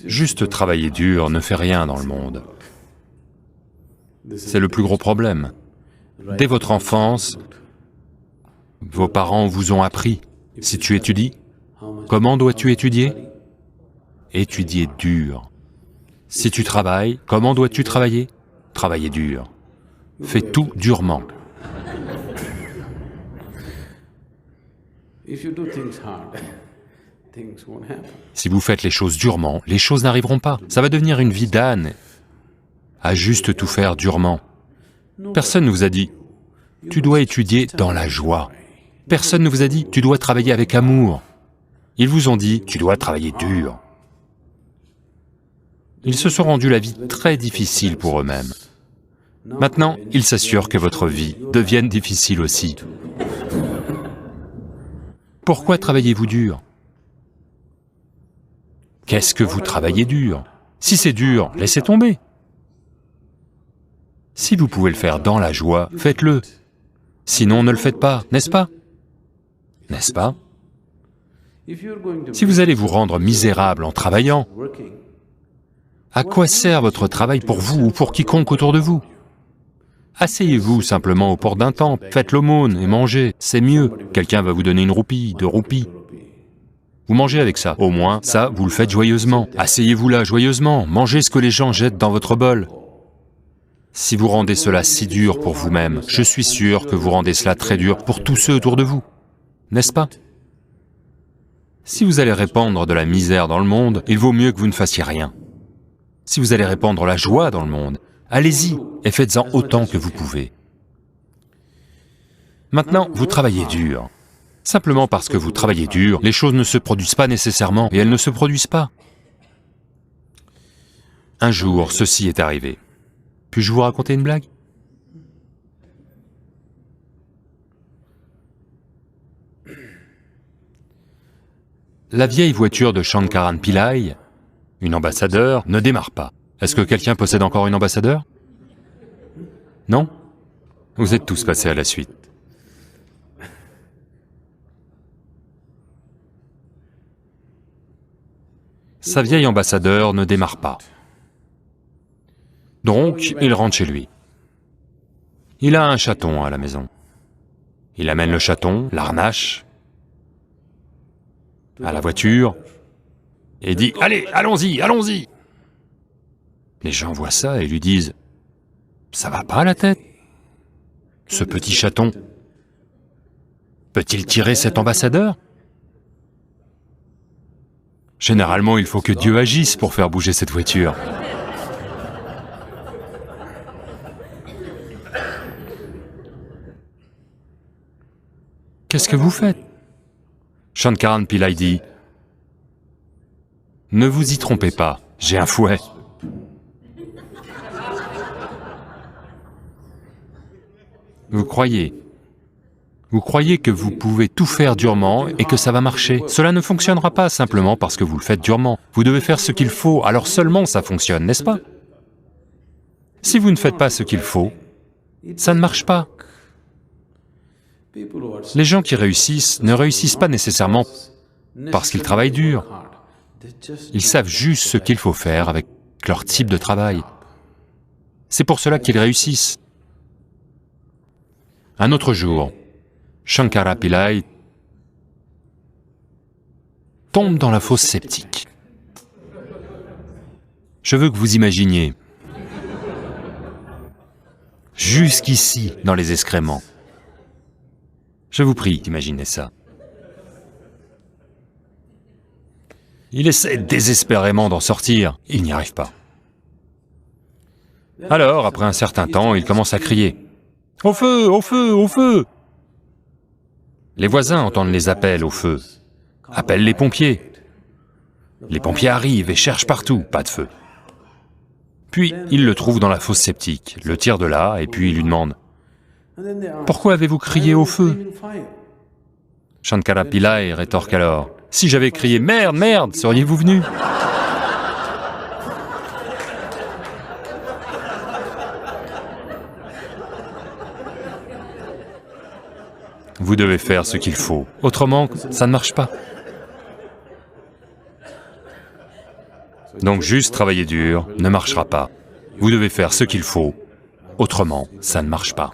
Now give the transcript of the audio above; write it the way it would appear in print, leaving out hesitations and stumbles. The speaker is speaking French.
Juste travailler dur ne fait rien dans le monde. C'est le plus gros problème. Dès votre enfance, vos parents vous ont appris, si tu étudies, comment dois-tu étudier? Étudier dur. Si tu travailles, comment dois-tu travailler? Travailler dur. Fais tout durement. Si vous faites les choses durement, les choses n'arriveront pas. Ça va devenir une vie d'âne, à juste tout faire durement. Personne ne vous a dit, tu dois étudier dans la joie. Personne ne vous a dit, tu dois travailler avec amour. Ils vous ont dit, tu dois travailler dur. Ils se sont rendus la vie très difficile pour eux-mêmes. Maintenant, ils s'assurent que votre vie devienne difficile aussi. Pourquoi travaillez-vous dur? Qu'est-ce que vous travaillez dur? Si c'est dur, laissez tomber. Si vous pouvez le faire dans la joie, faites-le. Sinon, ne le faites pas, n'est-ce pas? N'est-ce pas? Si vous allez vous rendre misérable en travaillant, à quoi sert votre travail pour vous ou pour quiconque autour de vous? Asseyez-vous simplement aux portes d'un temple, faites l'aumône et mangez, c'est mieux. Quelqu'un va vous donner 1 roupie, 2 roupies. Vous mangez avec ça, au moins, ça, vous le faites joyeusement. Asseyez-vous là joyeusement, mangez ce que les gens jettent dans votre bol. Si vous rendez cela si dur pour vous-même, je suis sûr que vous rendez cela très dur pour tous ceux autour de vous, n'est-ce pas? Si vous allez répandre de la misère dans le monde, il vaut mieux que vous ne fassiez rien. Si vous allez répandre la joie dans le monde, allez-y et faites-en autant que vous pouvez. Maintenant, vous travaillez dur. Simplement parce que vous travaillez dur, les choses ne se produisent pas nécessairement, et elles ne se produisent pas. Un jour, ceci est arrivé. Puis-je vous raconter une blague? La vieille voiture de Shankaran Pillai, une ambassadeur, ne démarre pas. Est-ce que quelqu'un possède encore une ambassadeur? Non? Vous êtes tous passés à la suite. Sa vieille ambassadeur ne démarre pas. Donc, il rentre chez lui. Il a un chaton à la maison. Il amène le chaton, l'harnache, à la voiture, et dit « Allez, allons-y, allons-y !» Les gens voient ça et lui disent « Ça va pas la tête? Ce petit chaton, peut-il tirer cet ambassadeur? » Généralement, il faut que Dieu agisse pour faire bouger cette voiture. Qu'est-ce que vous faites? Shankaran Pillai dit, « Ne vous y trompez pas, j'ai un fouet. » Vous croyez que vous pouvez tout faire durement et que ça va marcher. Cela ne fonctionnera pas simplement parce que vous le faites durement. Vous devez faire ce qu'il faut, alors seulement ça fonctionne, n'est-ce pas? Si vous ne faites pas ce qu'il faut, ça ne marche pas. Les gens qui réussissent ne réussissent pas nécessairement parce qu'ils travaillent dur. Ils savent juste ce qu'il faut faire avec leur type de travail. C'est pour cela qu'ils réussissent. Un autre jour, Shankara Pillai tombe dans la fosse septique. Je veux que vous imaginiez, jusqu'ici dans les excréments. Je vous prie d'imaginez ça. Il essaie désespérément d'en sortir, il n'y arrive pas. Alors, après un certain temps, il commence à crier « Au feu, au feu, au feu !» Les voisins entendent les appels au feu, appellent les pompiers. Les pompiers arrivent et cherchent partout, pas de feu. Puis, ils le trouvent dans la fosse septique, le tirent de là, et puis ils lui demandent « Pourquoi avez-vous crié au feu ?» Shankara Pillai rétorque alors « Si j'avais crié « Merde, merde !» seriez-vous venu ? Vous devez faire ce qu'il faut, autrement, ça ne marche pas. Donc juste travailler dur ne marchera pas. Vous devez faire ce qu'il faut, autrement ça ne marche pas.